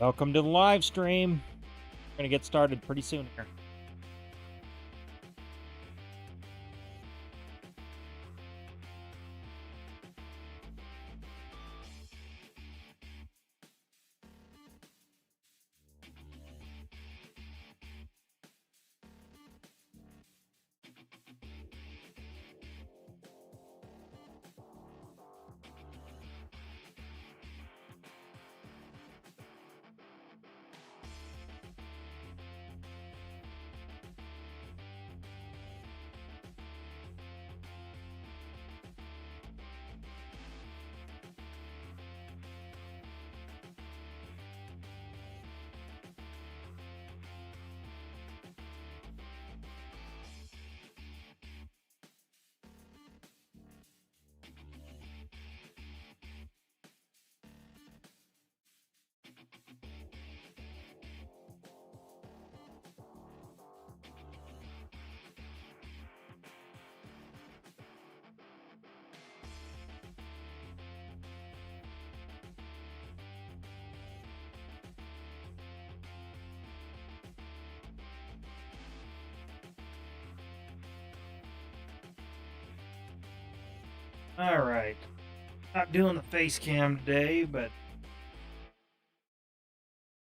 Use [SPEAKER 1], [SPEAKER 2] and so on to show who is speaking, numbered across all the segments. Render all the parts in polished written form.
[SPEAKER 1] Welcome to the live stream. We're going to get started pretty soon here. All right. Not doing the face cam today, but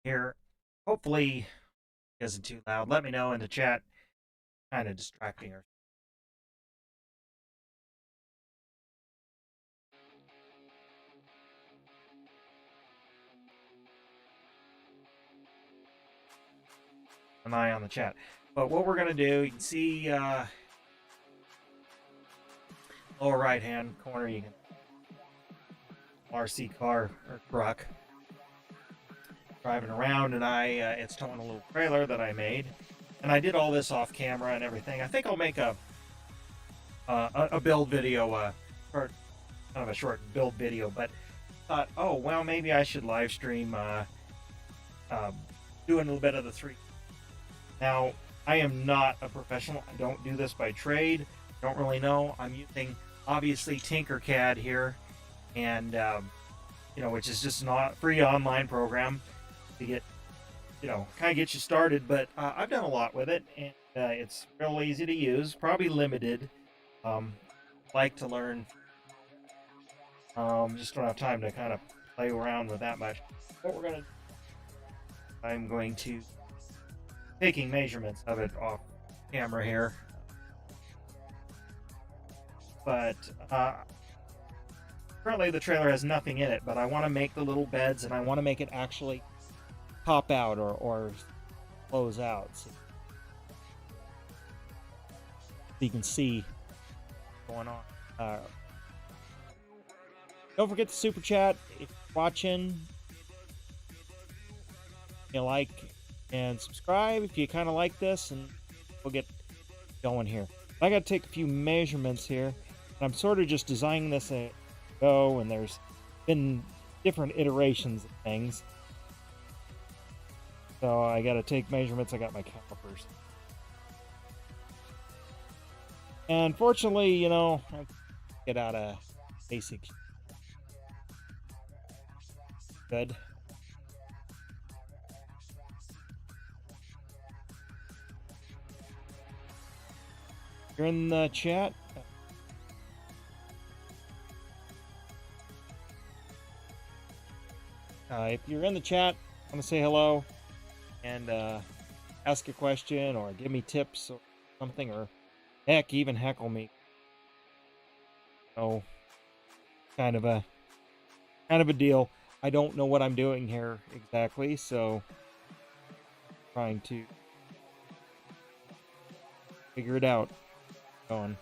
[SPEAKER 1] here, hopefully it isn't too loud. Let me know in the chat. Kind of distracting her. An eye on the chat. But what we're going to do, you can see lower right hand corner, you can RC car or truck driving around, and it's towing a little trailer that I made, and I did all this off camera and everything. I think I'll make a build video, or kind of a short build video, but thought, oh well, maybe I should live stream doing a little bit of the 3. Now, I am not a professional. I don't do this by trade. Don't really know. I'm using obviously Tinkercad here, and which is just a free online program to get, kind of get you started. But I've done a lot with it, and it's real easy to use. Probably limited. Like to learn. Just don't have time to kind of play around with that much. What I'm going to taking measurements of it off camera here. But currently the trailer has nothing in it, but I want to make the little beds, and I want to make it actually pop out or close out, so you can see what's going on. Don't forget to super chat if you're watching. Like and subscribe if you kind of like this, and we'll get going here. I got to take a few measurements here. I'm sort of just designing this as I go, and there's been different iterations of things. So I got to take measurements. I got my calipers. And fortunately, I get out of basic. Good. You're in the chat. If you're in the chat, I want to say hello and ask a question or give me tips or something, or heck, even heckle me. So, kind of a deal. I don't know what I'm doing here exactly, so trying to figure it out. Going.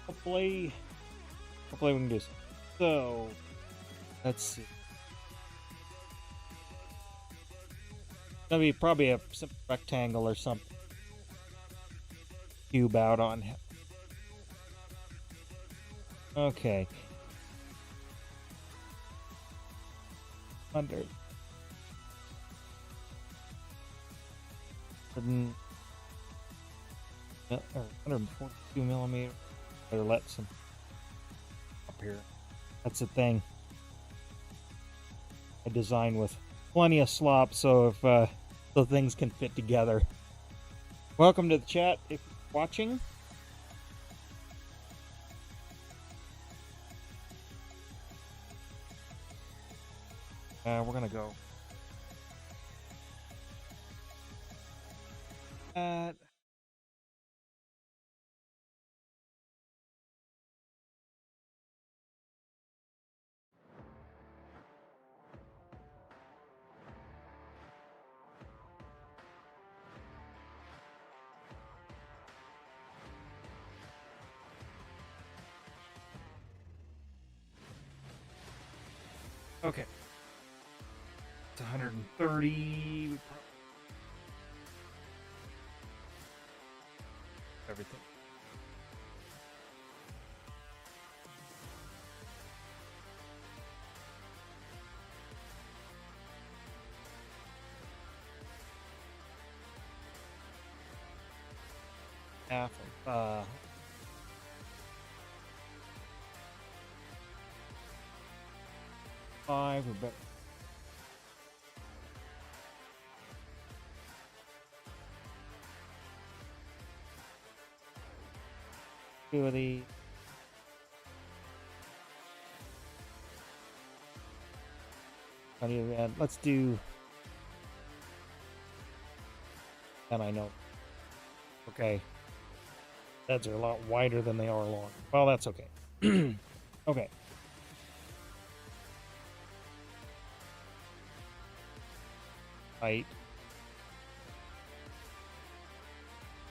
[SPEAKER 1] Hopefully we can do this. So, let's see. That'd be probably a simple rectangle or something. Cube out on. Okay. 100. 142 millimeter. Better let some up here. That's the thing. I design with plenty of slop, so if so things can fit together. Welcome to the chat if you're watching. We're gonna go. Okay. It's 130. Everything. Half of 5 or better. Two of these. Let's do. And I know. Okay. Heads are a lot wider than they are long. Well, that's okay. Okay. Height.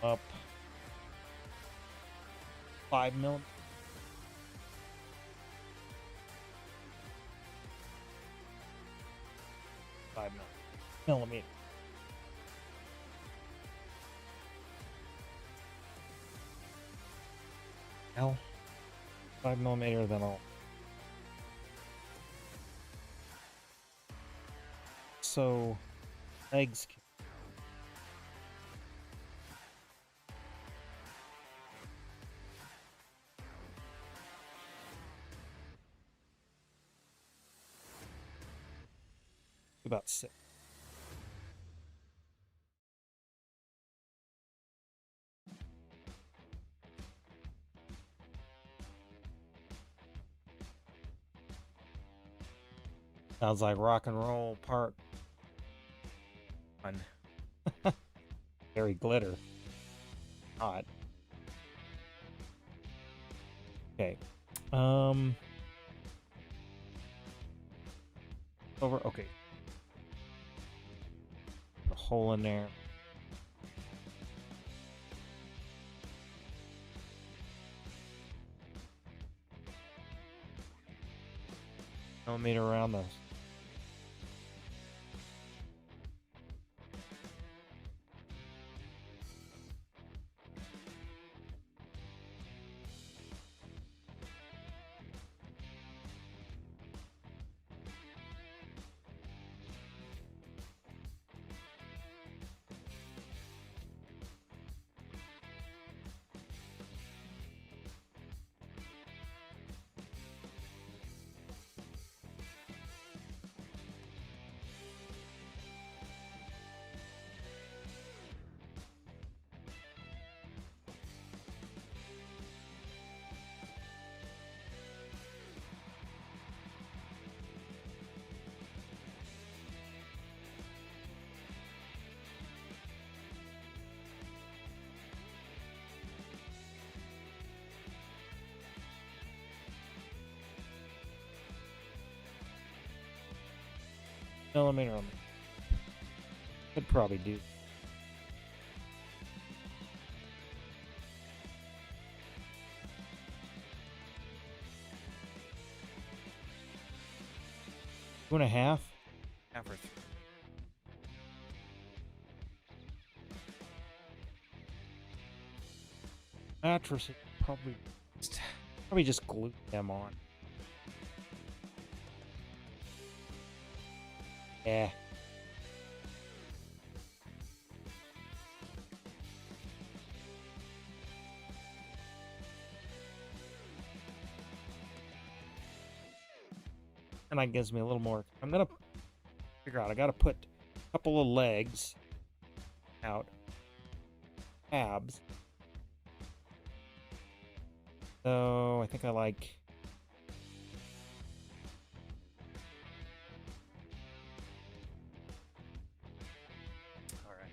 [SPEAKER 1] Up. 5 millimeters. 5 millimeters. L. 5 millimeter, then I'll. So, legs. About 6. Sounds like rock and roll part 1. Very glitter. Hot. Okay. Over. Okay. A hole in there. Millimeter around the. Millimeter on it. Could probably do. Two and a half. Half or 3. mattresses, probably just glue them on. Yeah. And that gives me a little more. I'm gonna figure out. I gotta put a couple of legs out, tabs. So I think I like. All right.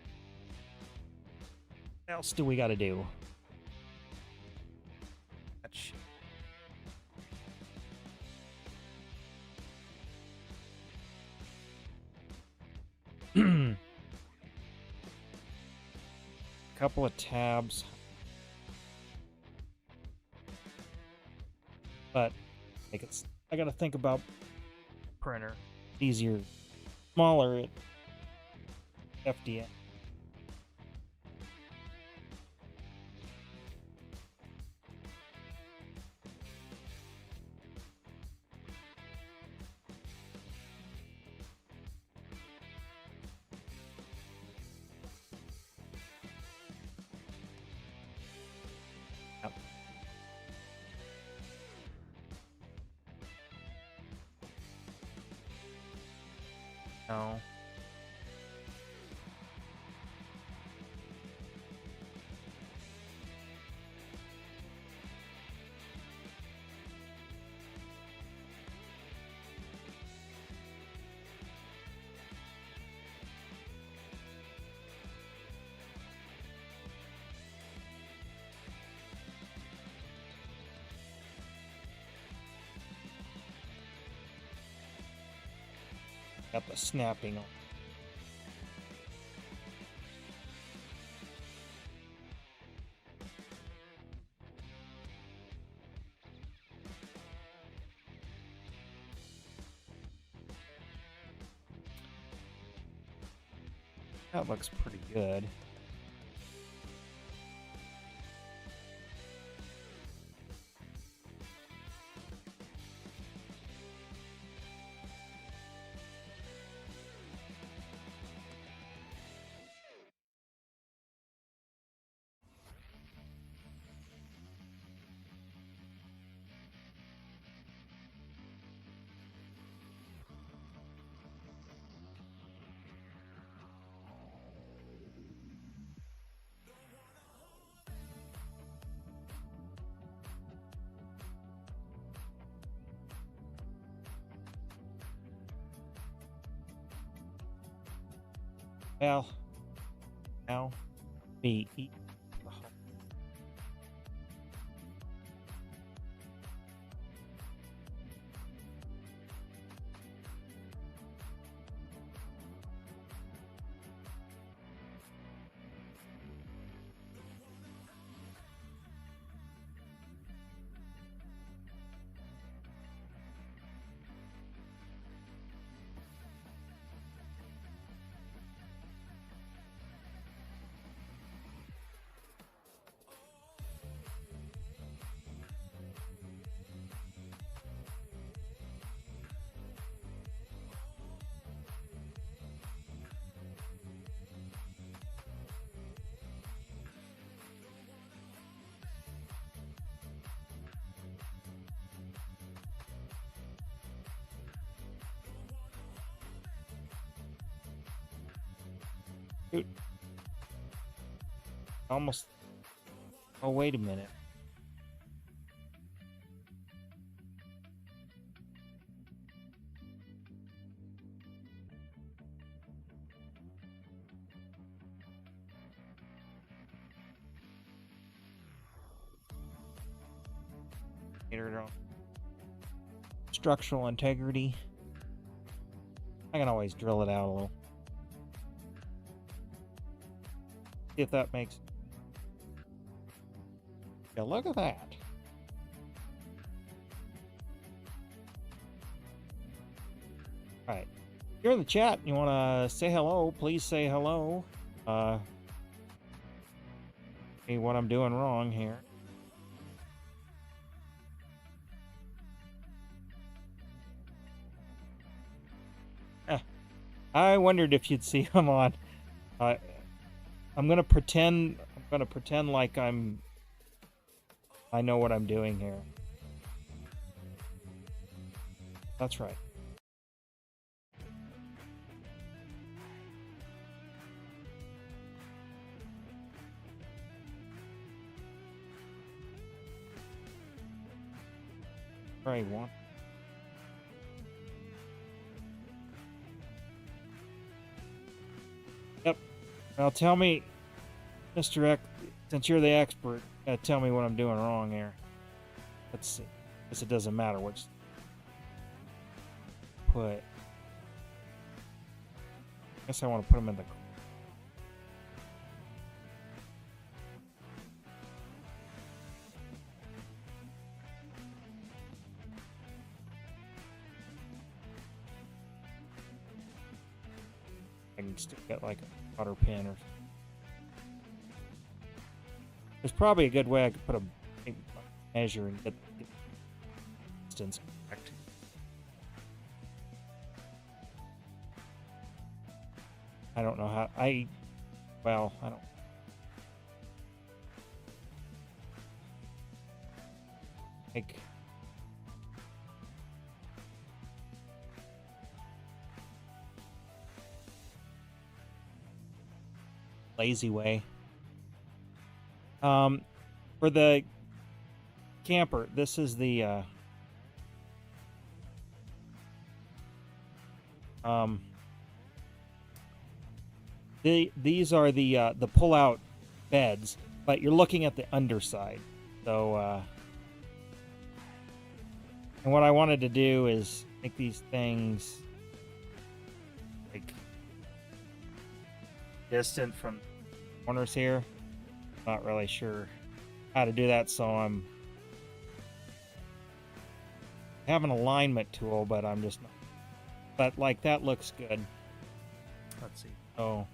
[SPEAKER 1] What else do we got to do? Couple of tabs, but I gotta think about printer. Easier, smaller at FDM. No. Got the snapping on. That looks pretty good. Well, now me eat the whole. Dude. Almost. Oh, wait a minute. Structural integrity. I can always drill it out a little. See if that makes. Yeah, look at that. Alright. If you're in the chat and you want to say hello, please say hello. See what I'm doing wrong here. I wondered if you'd see him on. I'm gonna pretend. I'm gonna pretend like I know what I'm doing here. That's right. Right one. Yep. Now tell me, Mr. X, since you're the expert, tell me what I'm doing wrong here. Let's see. I guess it doesn't matter which. Put. I guess I want to put them in the. I can still get like a butter pin or. There's probably a good way I could put a measure and get the distance correct. I don't know how. Well, I don't. Like. Lazy way. For the camper, this is the these are the pull-out beds, but you're looking at the underside. So and what I wanted to do is make these things like distant from corners here. Not really sure how to do that, so I have an alignment tool, but I'm just not. But like that looks good. Let's see. Oh.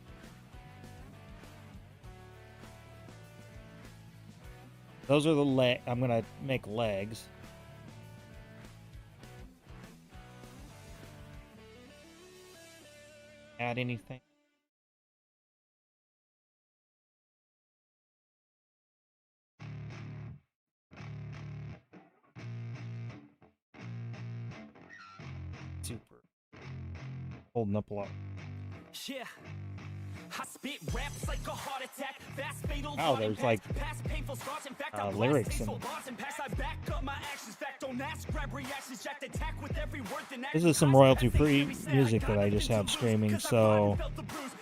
[SPEAKER 1] Those are the leg. I'm gonna make legs. Add anything? Super. Holding up a lot. Yeah. I spit raps like a heart attack. Fast fatal. Oh, there's like lyrics and this is some royalty-free music that I just have streaming, so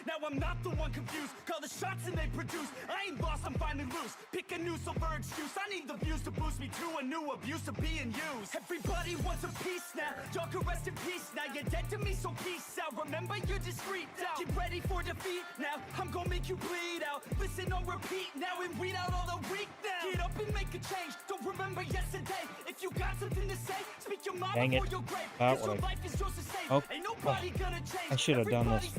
[SPEAKER 1] now I'm not the one confused. Call the shots and they produce. I ain't lost, I'm finally loose. Pick a new silver excuse. I need the views to boost me to a new abuse of being used. Everybody wants a piece now. Y'all can rest in peace now. You're dead to me, so peace out. Remember you're discreet now. Get ready for defeat now. I'm gonna make you bleed out. Listen on repeat now and weed out all the weak now. Get up and make a change. Don't remember yesterday. If you got something to say, speak your mind before your grave. Cause your life is yours to save. Oh, ain't nobody gonna change. I should have done this.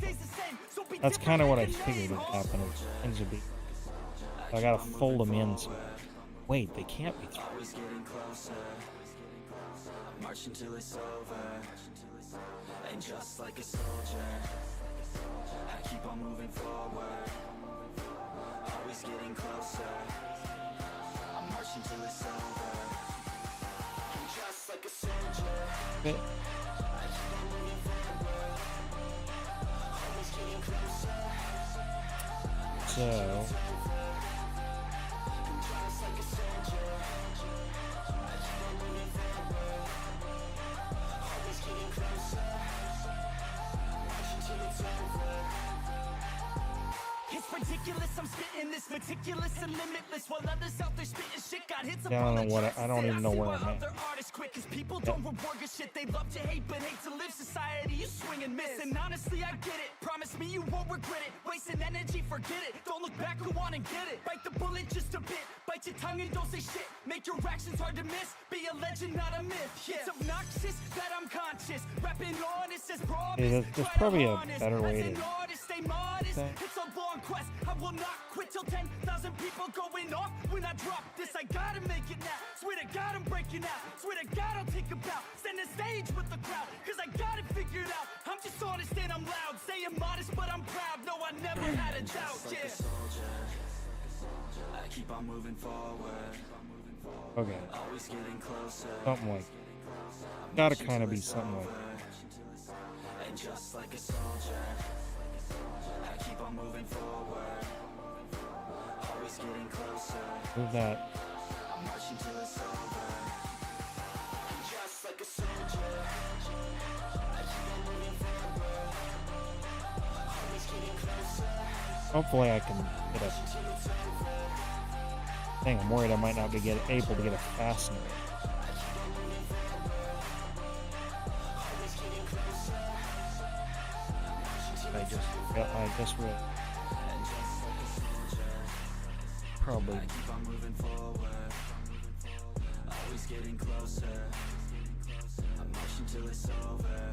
[SPEAKER 1] That's kind of what I figured would happen. Things would be. I gotta fold them in. So. Wait, they can't be through. Marching till it's over. And just like a soldier, I keep on moving forward. Always getting closer. I'm marching till it's over. And just like a soldier, I keep on moving forward. Always getting closer. So ridiculous, I'm spitting this meticulous and limitless while others out there spitting shit got hits up. I don't even know where I'm at. People don't reward your shit, they love to hate but hate to live. Society, you swing and miss, and honestly I get it. Promise me you won't regret it. Wasting energy, forget it. Don't look back, go on and get it. Bite the bullet just a bit. Bite your tongue and don't say shit. Make your actions hard to miss. Be a legend, not a myth. Yeah. It's obnoxious that I'm conscious. Rapping honest as promise. There's probably a better way to stay modest. It's a long quest. I will not quit till 10,000 people going off when I drop this. I gotta make it now. Swear to God I'm breaking out. Swear to God I'll take a bow. Stand the stage with the crowd, cause I got it figured out. I'm
[SPEAKER 2] I'm just honest and I'm loud, saying modest but I'm proud. No, I never had a doubt.
[SPEAKER 3] Just like a soldier, I keep on moving forward.
[SPEAKER 4] Okay.
[SPEAKER 3] Always getting closer.
[SPEAKER 4] Something like. Gotta kind of be something like.
[SPEAKER 3] And just like a soldier, I keep on moving forward. Always getting closer.
[SPEAKER 4] Move that.
[SPEAKER 3] I'm marching till it's over. Just like a soldier, I keep on moving forward. Always getting closer.
[SPEAKER 4] Hopefully I can get a. Dang, I'm worried I might not be able to get a fastener. I guess we'll probably.
[SPEAKER 3] I keep on moving forward. Always getting closer. I'm marching till it's over.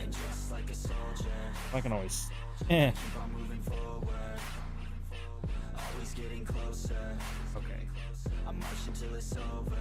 [SPEAKER 3] And just like a soldier,
[SPEAKER 4] I can always.
[SPEAKER 3] keep on moving forward. Always getting closer.
[SPEAKER 4] Okay.
[SPEAKER 3] I'm marching till it's over.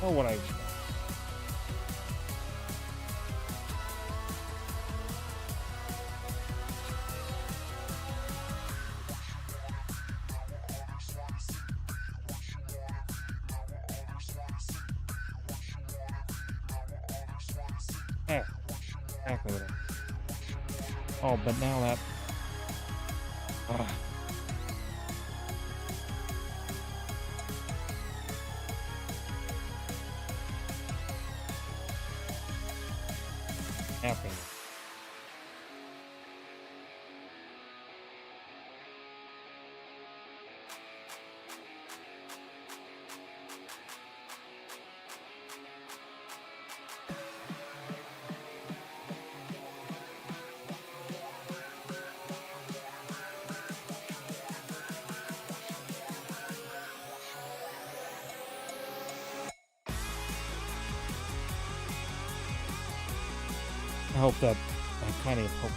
[SPEAKER 4] Oh, what I. Yeah, exactly what I. Oh, but now that. Happening. I hope that. I kind of hope.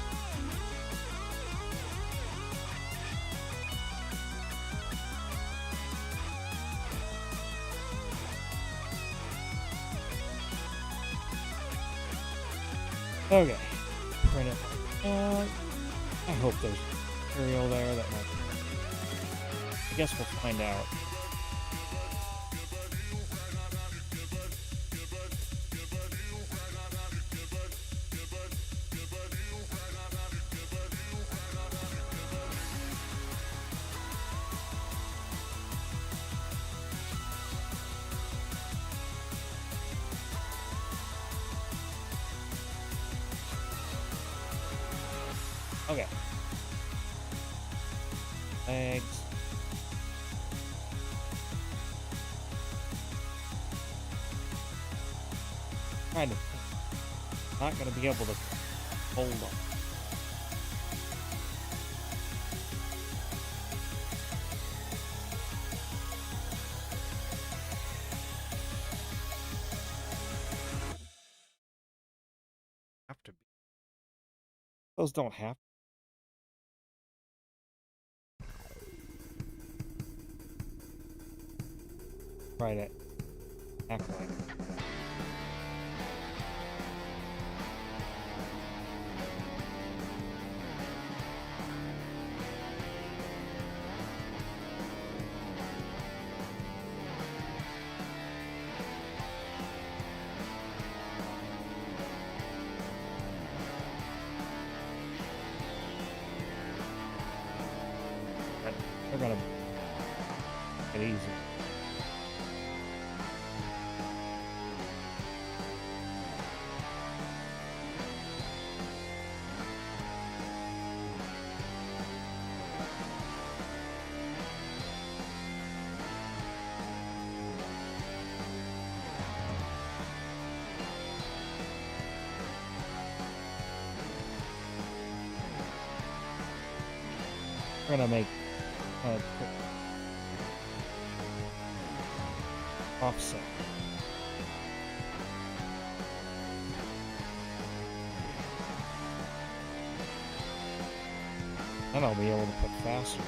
[SPEAKER 4] Okay. Print it. I hope there's material there that might. I guess we'll find out. Okay. Legs. Kind of. Not gonna be able to hold on. Have to be. Those don't have. Try to act like. They're gonna get easy. We're gonna make offset. Then I'll be able to put faster.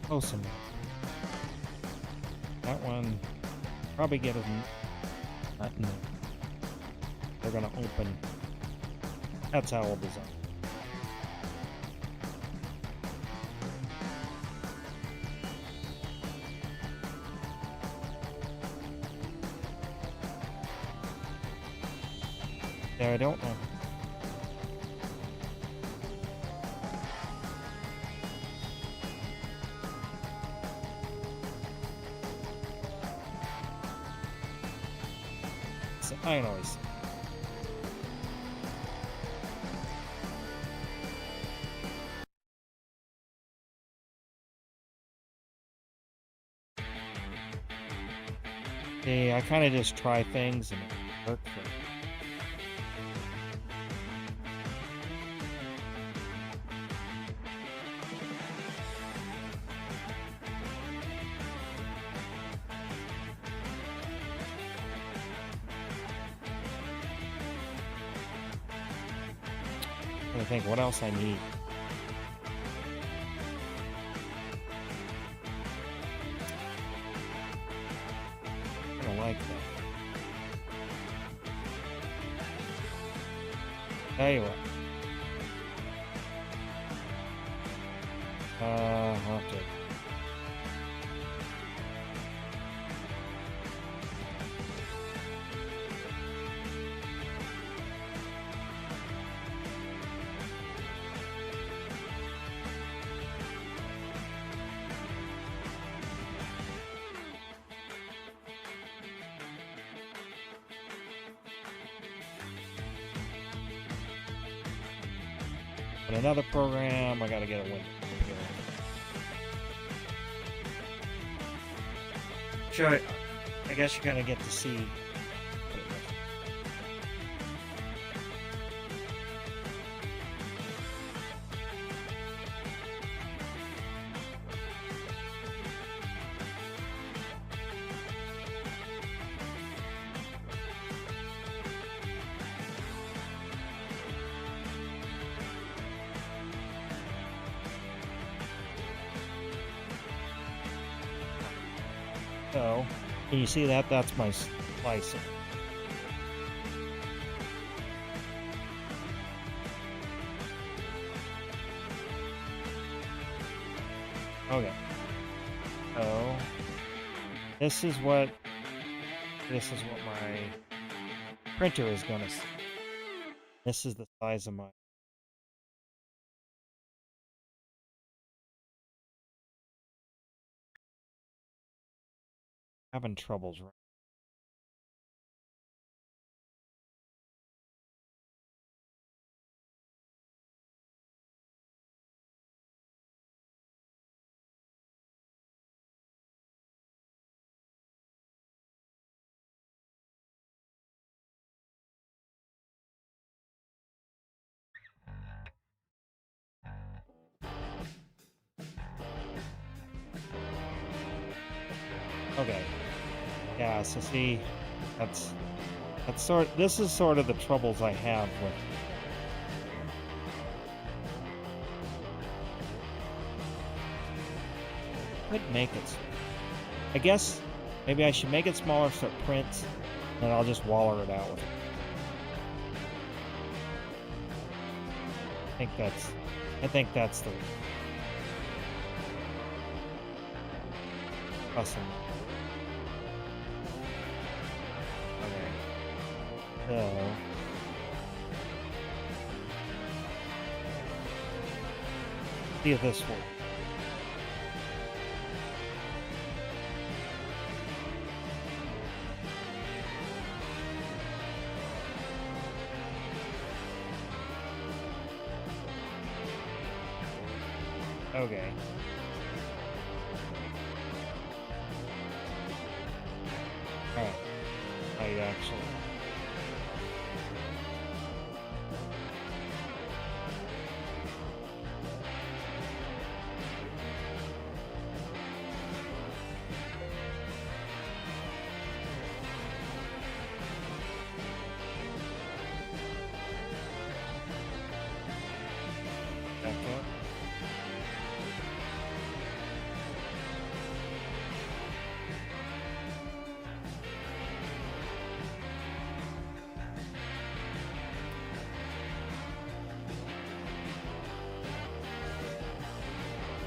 [SPEAKER 4] Close enough. That one probably get a button. They're gonna open. That's how I'll design. Yeah, I don't know. I know. Yeah, I kind of just try things and it works for me. I think what else I need. I don't like that. Tell you what. I'll have to. In another program, I gotta get a window. Sure, I guess you're gonna get to see. So, can you see that? That's my slicer. Okay. So this is what my printer is gonna see. This is the size of my having troubles right. Okay. Yeah, so see, that's this is sort of the troubles I have with could make it. I guess maybe I should make it smaller so it prints, and I'll just waller it out with it. I think that's the awesome. Okay. So see if this works. Okay. Alright. I actually. Back up.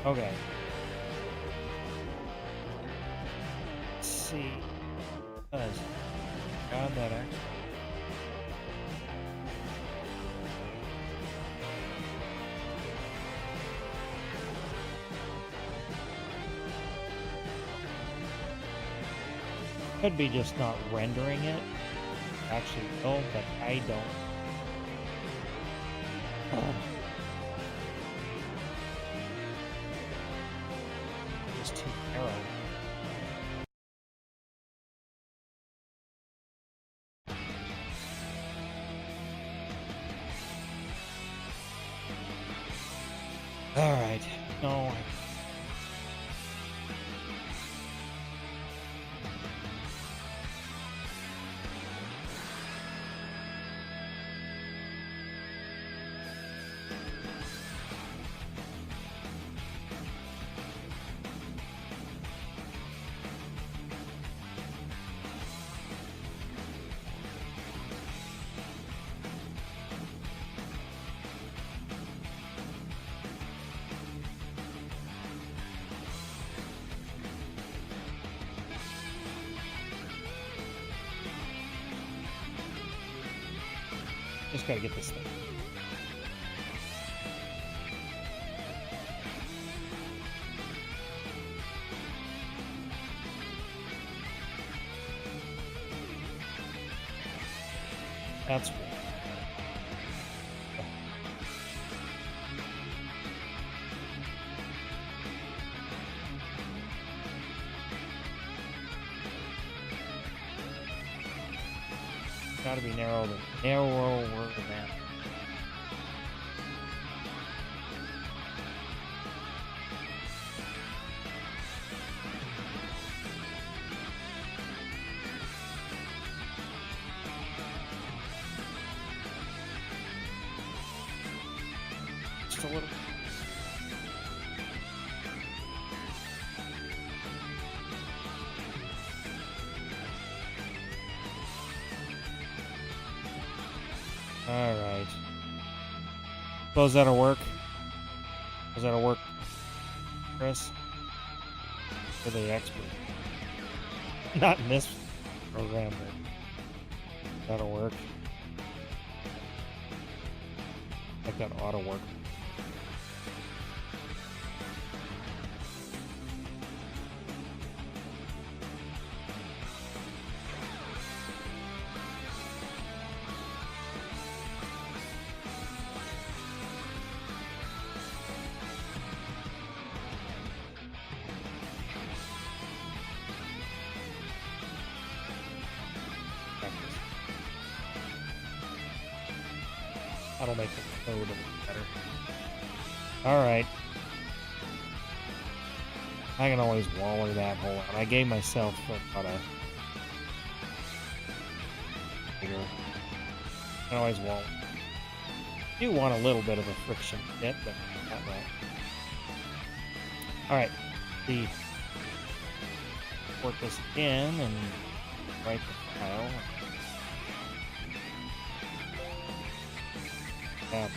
[SPEAKER 4] Okay. Let's see. Does God that actually? Could be just not rendering it. Actually, will, but I don't. Just too narrow. All right. No. Just gotta get this thing. That's weird. Gotta be narrower than that. Just a little. All right. Suppose that'll work. Does that'll work, Chris? You're the expert. Not in this program, but that'll work. I think that ought to work. That'll make the code a little better. Alright. I can always waller that hole out. I gave myself about a bigger. I can always waller. I do want a little bit of a friction fit, but not that. Alright. Port this in and write the file. Up.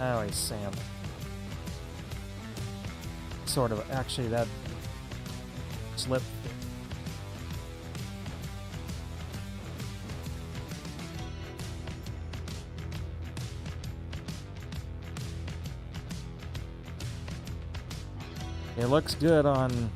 [SPEAKER 4] I always sand. Sort of, actually, that slip. It looks good on.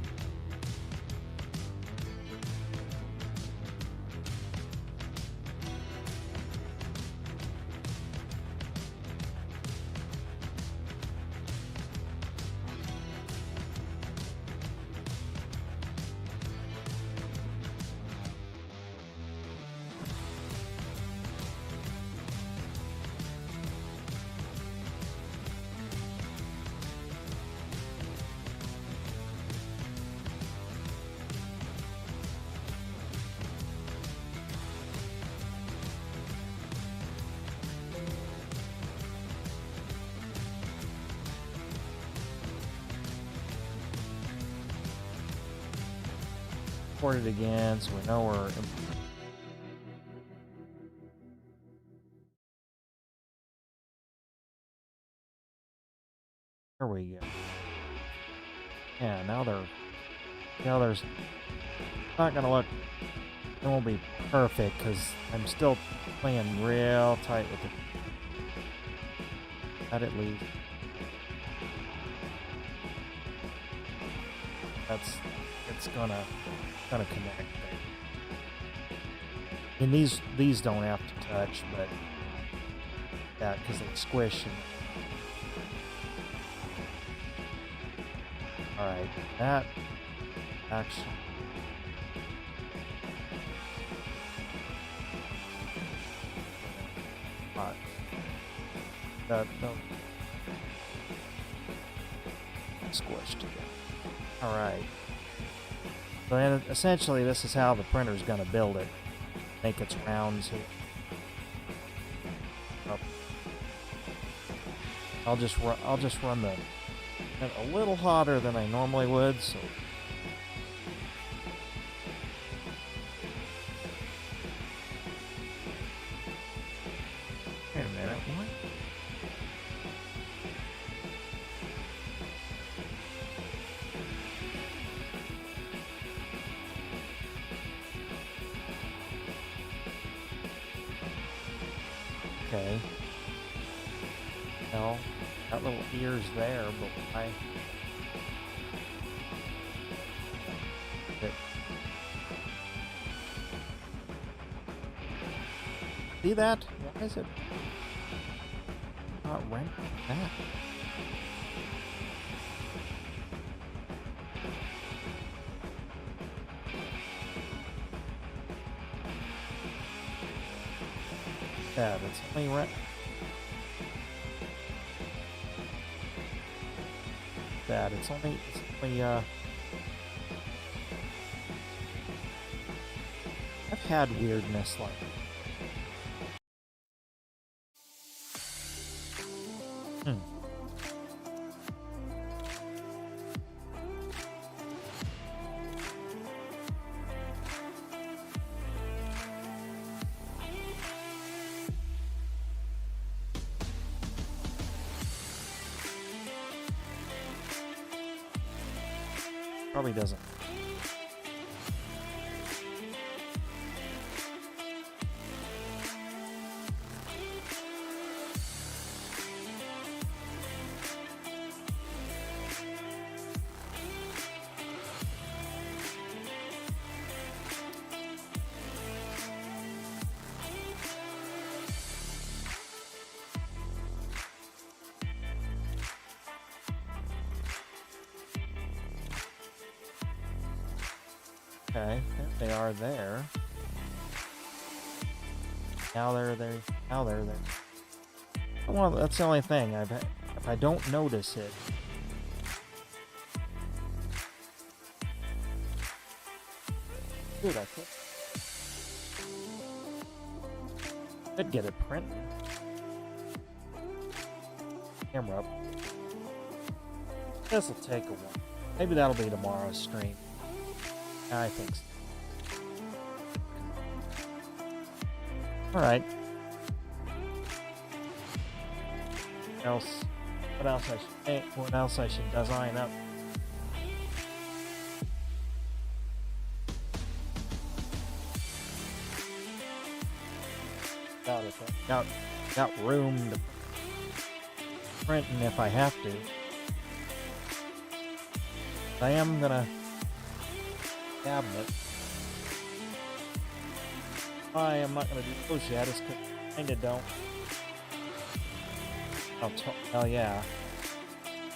[SPEAKER 4] Port it again so we know we're. There we go. Yeah, now there's not gonna look. It won't be perfect because I'm still playing real tight with it. Let it leave. It's gonna connect. And these don't have to touch, but that because they squish. All right, that actually. That no squished together. All right. So essentially, this is how the printer's going to build it. Make its rounds here. Up. I'll just run the a little hotter than I normally would. So. Wait a minute. What? Okay. Well, that little ear's there, but why? See that? Why is it not right like that? Yeah, that's only right. that. It's only I've had weirdness like Hmm. Probably doesn't. Okay, there they are there. Now they're there. Now they're there. Well, that's the only thing. If I don't notice it, dude, I could get it printed. Camera up. This'll take a while. Maybe that'll be tomorrow's stream. I think so. Alright. What else I should design up? Got room to print, and if I have to, I am gonna cabinet. I am not gonna do those yet. It's kinda don't. Oh yeah.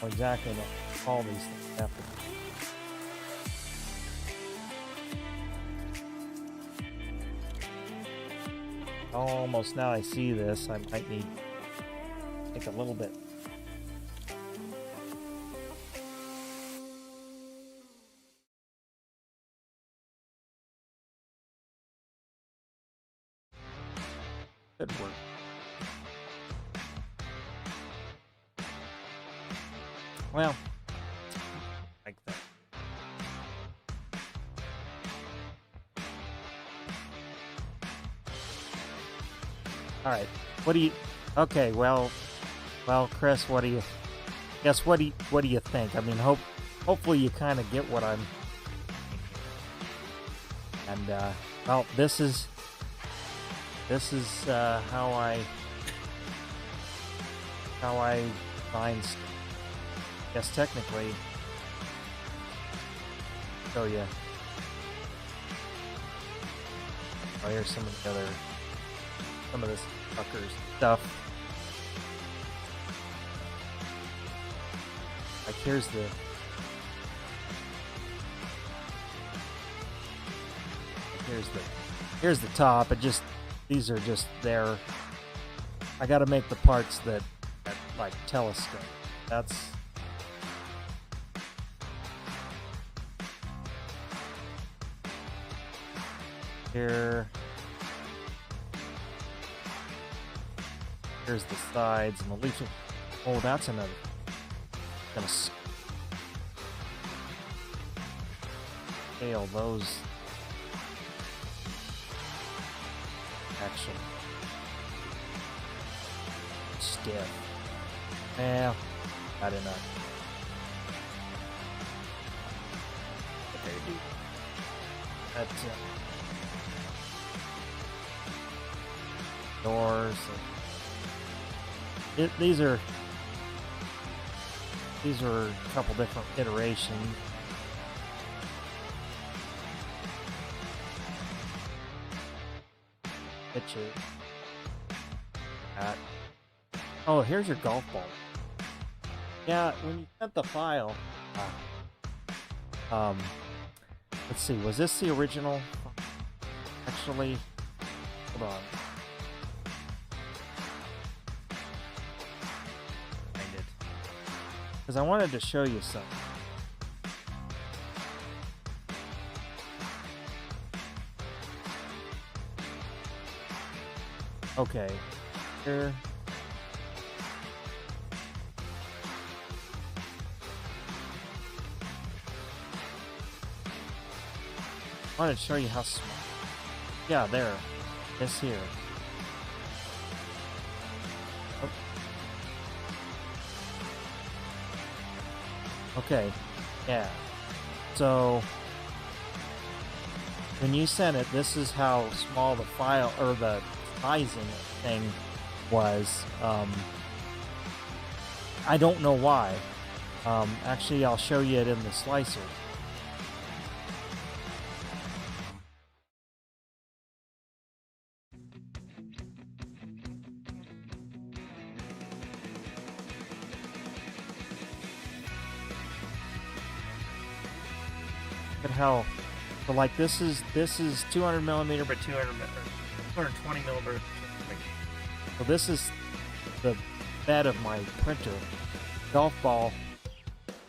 [SPEAKER 4] Oh, exactly what all these things have to be. Almost now I see this, I might need to take a little bit. Good work. Well, like that. All right. What do you? Okay. Well, Chris, what do you? What do you think? I mean, hopefully you kind of get what I'm. And well, this is how I find stuff. Yes, technically. Show you. Oh, here's some of this fucker's stuff. Like here's the top. These are just there. I got to make the parts that like telescope. That's here. Here's the sides and the leaf. Oh, that's another. Gonna scale those. Actually, stiff. Well, not enough. Okay, dude. That's doors. These are a couple different iterations. Pitches. Oh, here's your golf ball. Yeah, when you sent the file, let's see, was this the original? Actually, hold on. because I wanted to show you something. Okay, here. I wanted to show you how small. Yeah, there. This here. Oh. Okay, yeah. So when you sent it, this is how small the file or the sizing thing was. I don't know why. Actually, I'll show you it in the slicer. Look at how, so like this is 200 millimeter by 220 millimeter. So this is the bed of my printer. Golf ball.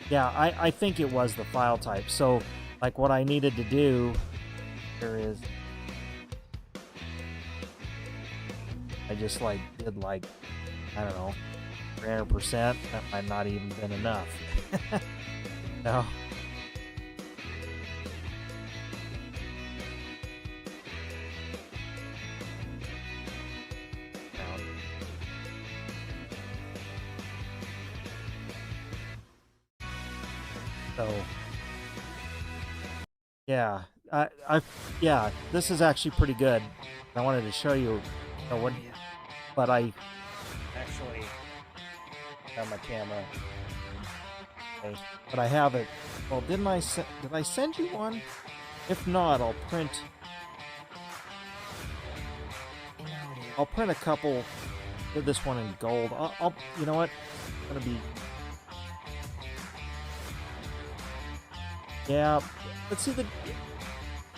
[SPEAKER 4] Yeah, I think it was the file type. So like what I needed to do here is I just like did like, I don't know, 300%. That might not even been enough. No. So, yeah, yeah, this is actually pretty good. I wanted to show you, what, but I actually have my camera. Okay, but I have it. Well, did I send you one? If not, I'll print a couple. Did this one in gold. I'll you know what? It's gonna be. Yeah, but see,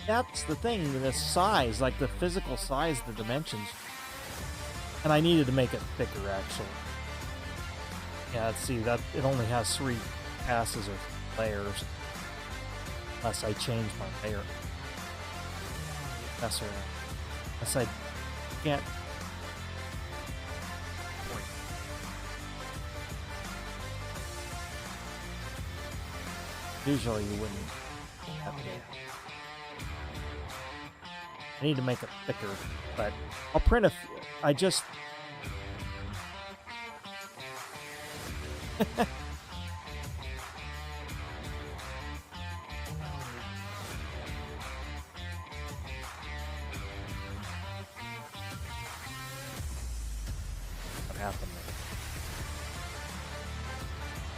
[SPEAKER 4] that's the thing, the size, like the physical size, the dimensions. And I needed to make it thicker, actually. Yeah, let's see, that it only has 3 passes or layers. Unless I change my layer. That's right. Unless I can't. Usually you wouldn't have to. I need to make it thicker, but I'll print I just... What happened there?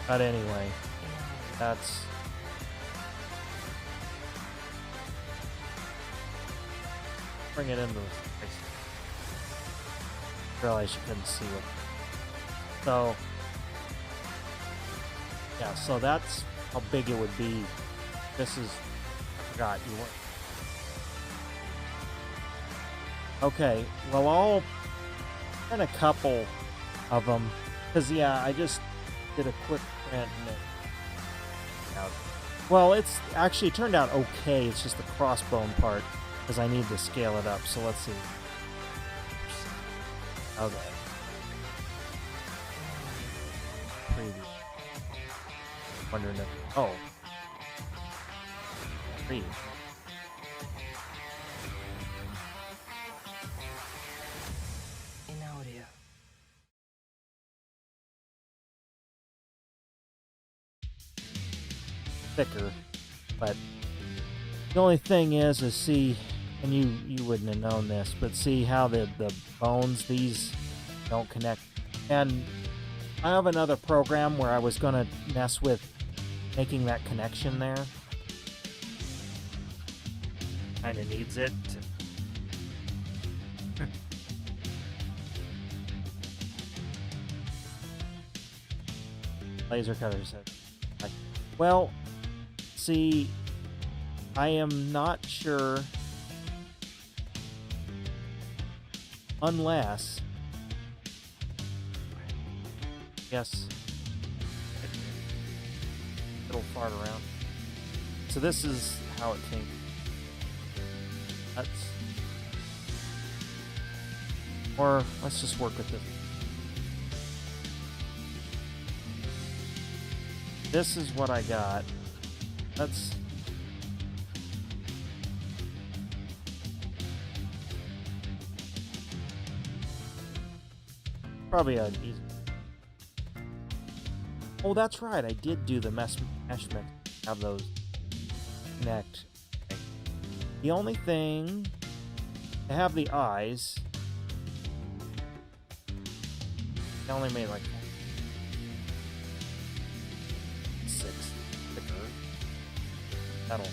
[SPEAKER 4] But anyway, that's... Bring it into the space. Realize you couldn't see it. So, yeah, so that's how big it would be. This is, I forgot, you weren't. Okay, well, I'll print a couple of them, because, yeah, I just did a quick print and it, well, it's actually, it turned out okay. It's just the crossbone part, because I need to scale it up. So let's see. Okay. Preview. Wondering if, oh. Preview. Thicker, but the only thing is see, and you wouldn't have known this, but see how the bones, these don't connect. And I have another program where I was going to mess with making that connection there. Kind of needs it to... Laser cutter said, well, see, I am not sure unless, yes, it'll fart around. So this is how it came. That's... Or let's just work with this. This is what I got. Let's... Probably an easy... Oh, that's right. I did do the mesh mix. Have those connect. The only thing... I have the eyes. I only made like 6 thicker. That'll... Okay.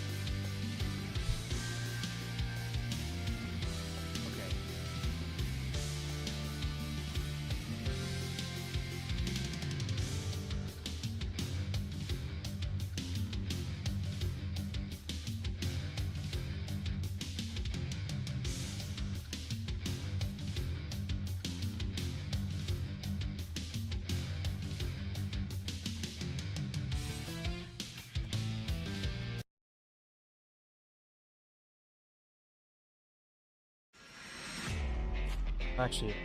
[SPEAKER 4] Actually,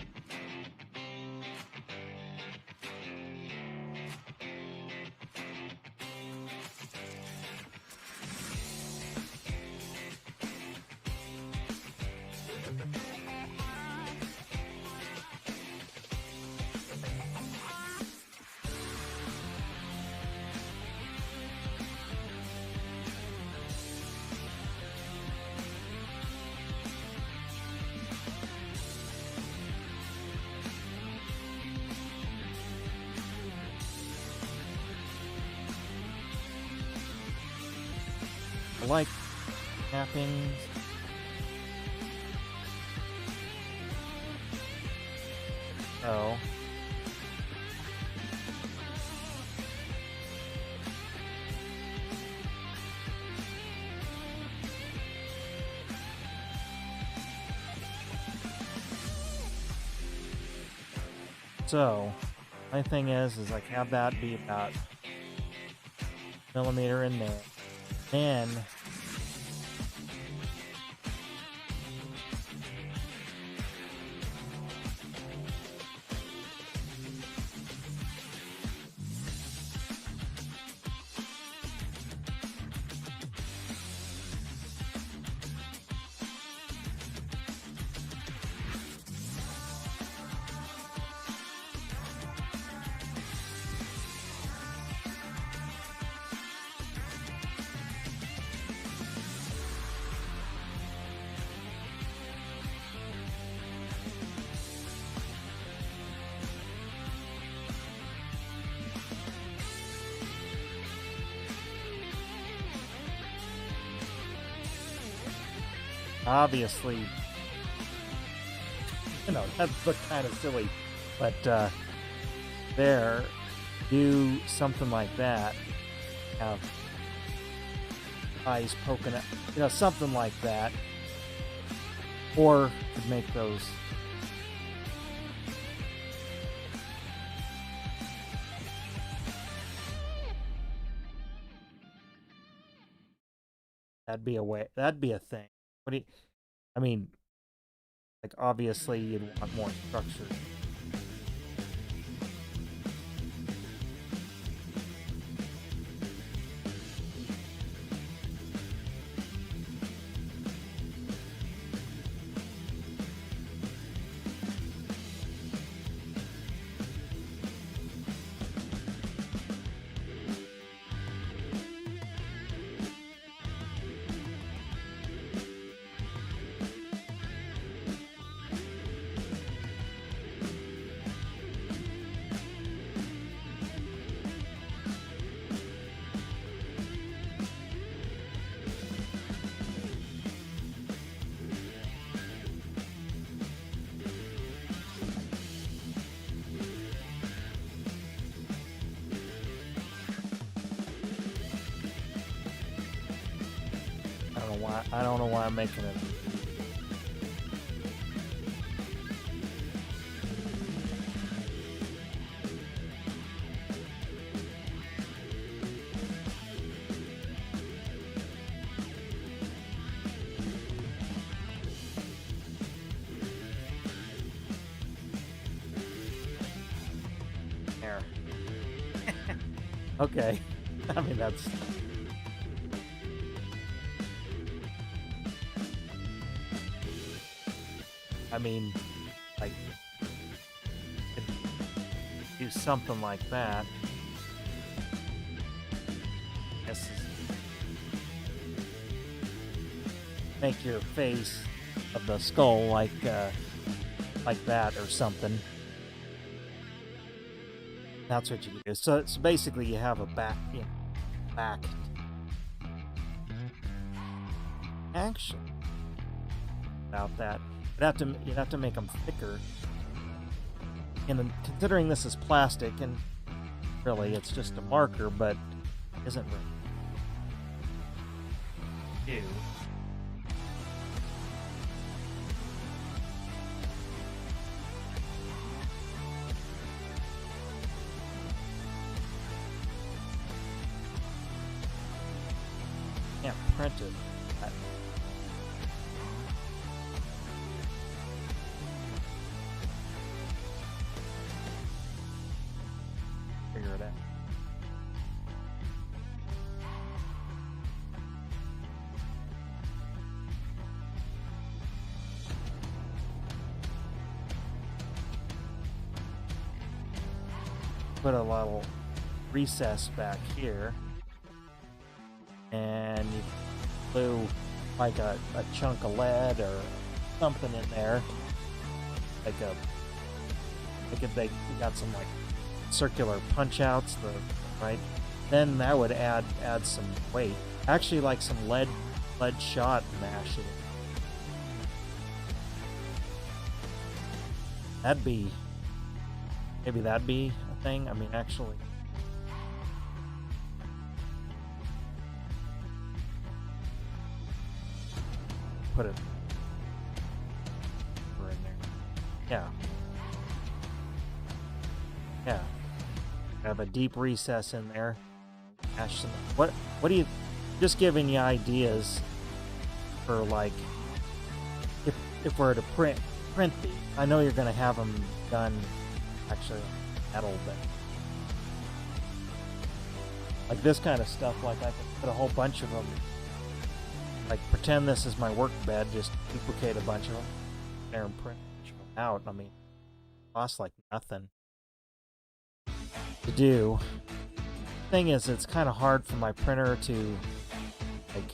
[SPEAKER 4] I like mappings. Oh. So, my thing is like have that be about millimeter in there. Then obviously, you know, that looked kind of silly, but there, do something like that, have eyes poking out, you know, something like that, or could make those that'd be a way, that'd be a thing. What do you, I mean, like obviously you'd want more structure. I don't know why I'm making it. Okay. I mean, that's... I mean, like, could do something like that. Guess make your face of the skull like that or something. That's what you do. So basically, you have a back, back. Actually, about that, you'd have to make them thicker. And considering this is plastic, and really it's just a marker, but isn't really do. Can't print it. Figure it out. Put a little recess back here, and you glue like a chunk of lead or something in there, like if they got some like circular punch outs, right, then that would add some weight. Actually, like some lead shot mash. Maybe that'd be a thing. I mean, actually, put it in there. Yeah. Yeah. Have a deep recess in there. Ash some. What do you? Just giving you ideas for, like, if we're to print these. I know you're gonna have them done actually metal, but like this kind of stuff, like I can put a whole bunch of them. Like, pretend this is my work bed, just duplicate a bunch of them there and print a bunch of them out. I mean, it costs like nothing to do. Thing is, it's kind of hard for my printer to, like,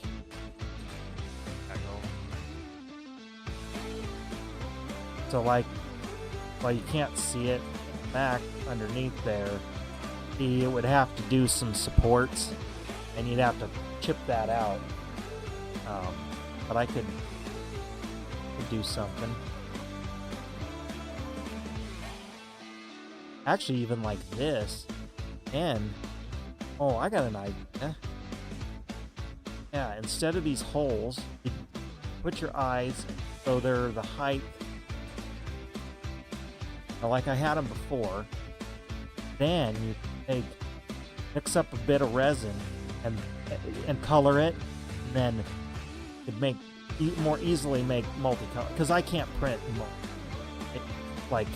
[SPEAKER 4] so like, while you can't see it back underneath there, it would have to do some supports, and you'd have to chip that out. But I could do something. Actually, even like this, and oh, I got an idea. Yeah, instead of these holes, you put your eyes so they're the height, like I had them before. Then you mix up a bit of resin and color it, and then it'd more easily make multicolor, because I can't print like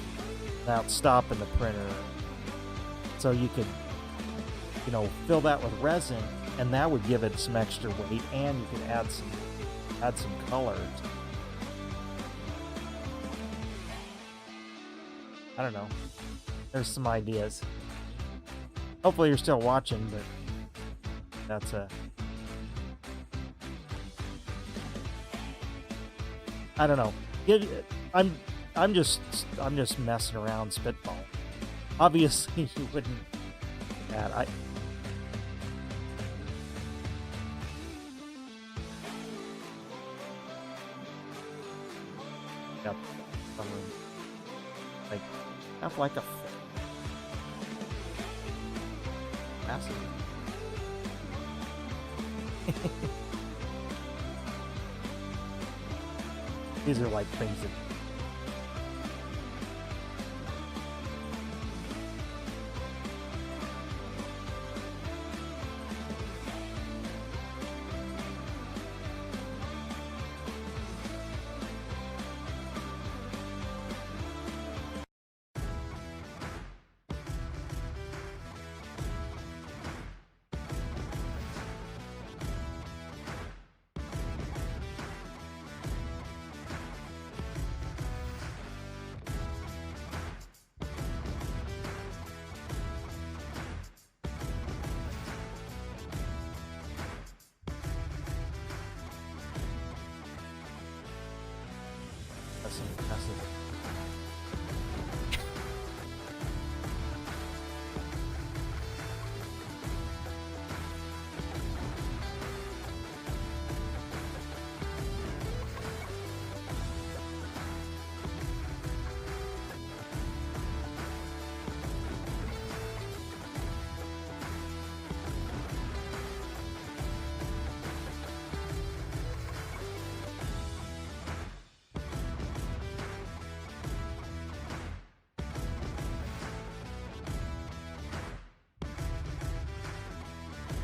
[SPEAKER 4] without stopping the printer. So you could, fill that with resin, and that would give it some extra weight, and you could add some color. I don't know. There's some ideas. Hopefully you're still watching, but that's I don't know. I'm just messing around, spitball. Obviously, you wouldn't do that. Yep. Like, have like a massive. These are like things that That's impressive.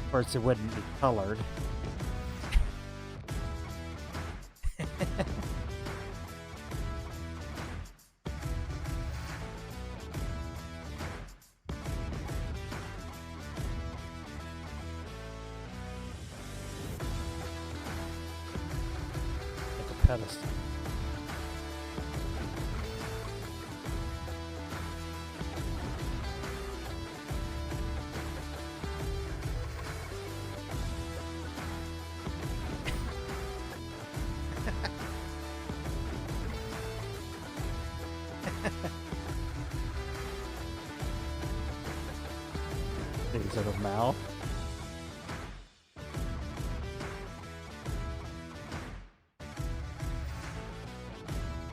[SPEAKER 4] Of course, it wouldn't be colored. Like a pedestal. These are the mouth.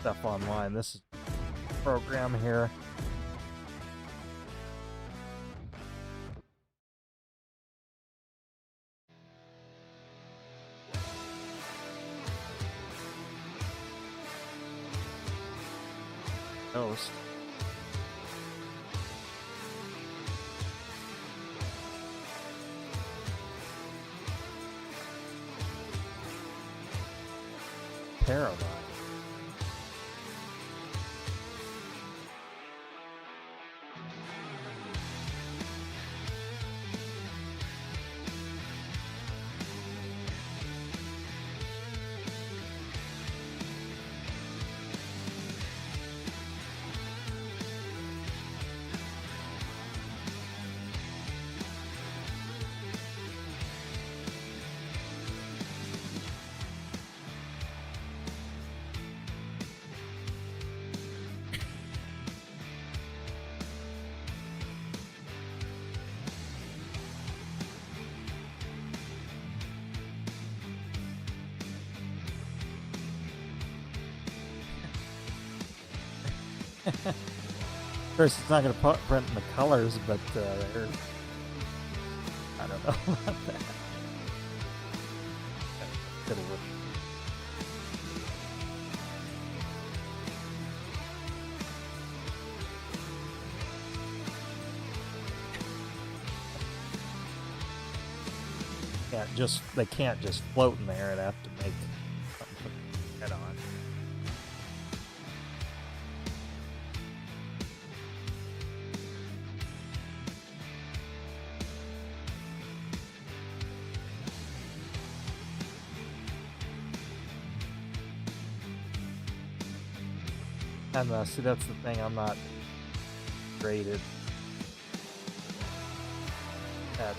[SPEAKER 4] Stuff online. This is a program here. Ghost. Paralyzed. Of course, it's not going to print in the colors, but they're... I don't know about that. Could have worked. They can't just float in there. I'd have to make something to put their head on. And see, that's the thing, I'm not graded at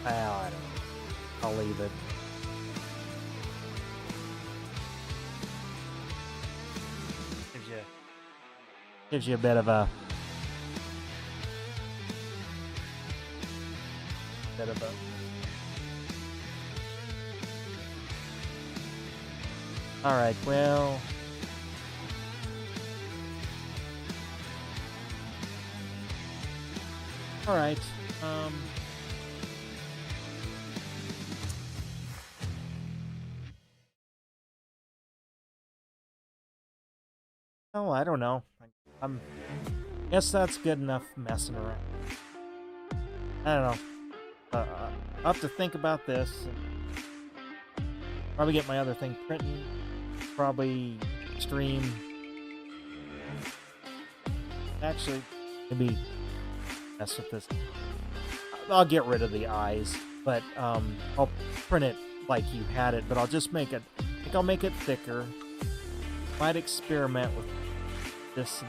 [SPEAKER 4] I don't know. I'll leave it. Gives you a bit of a all right, well, all right, oh, I don't know. Guess that's good enough messing around. I don't know. I'll have to think about this. Probably get my other thing printing. Probably stream. Actually, maybe mess with this. I'll get rid of the eyes, but I'll print it like you had it, but I'll just make it. I think I'll make it thicker. Might experiment with this.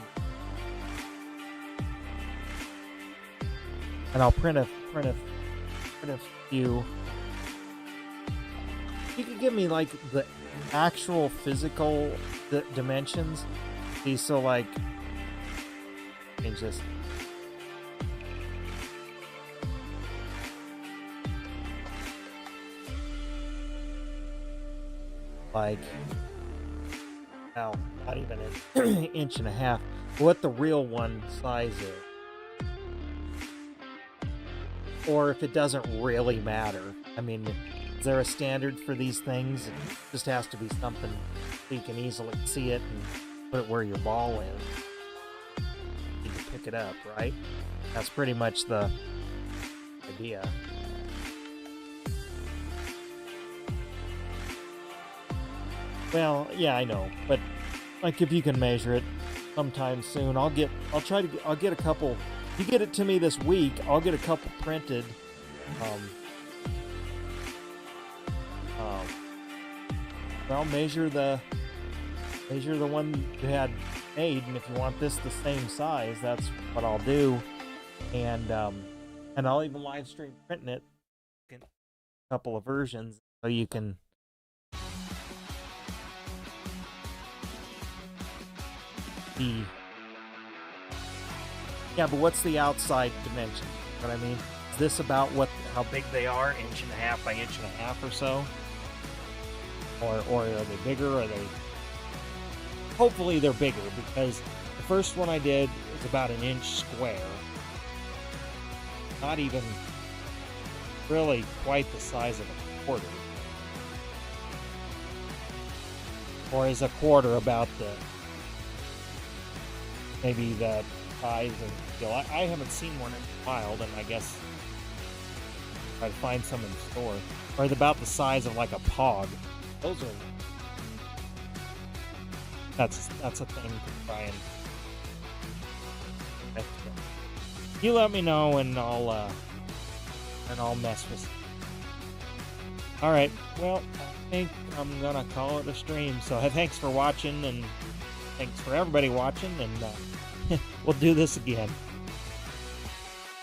[SPEAKER 4] and I'll print a few. You could give me like the actual physical dimensions. See, so like, change this. Like, now, not even an inch and a half. What the real one size is. Or if it doesn't really matter. I mean, is there a standard for these things? It just has to be something so you can easily see it and put it where your ball is. You can pick it up, right? That's pretty much the idea. Well, yeah, I know, but like if you can measure it sometime soon, I'll get a couple. If you get it to me this week, I'll get a couple printed. I'll measure the one you had made, and if you want this the same size, that's what I'll do. And I'll even live stream printing it in a couple of versions so you can. Yeah, but what's the outside dimension? You know what I mean? Is this about how big they are, inch and a half by inch and a half or so? Or are they bigger? Are they? Hopefully they're bigger, because the first one I did was about an inch square. Not even really quite the size of a quarter. Or is a quarter about maybe the size and scale? I haven't seen one in a while, and I guess try to find some in the store. Or about the size of like a pog. Those are. That's a thing to try and. You let me know, and I'll mess with. All right. Well, I think I'm gonna call it a stream. So thanks for watching, and thanks for everybody watching, and we'll do this again.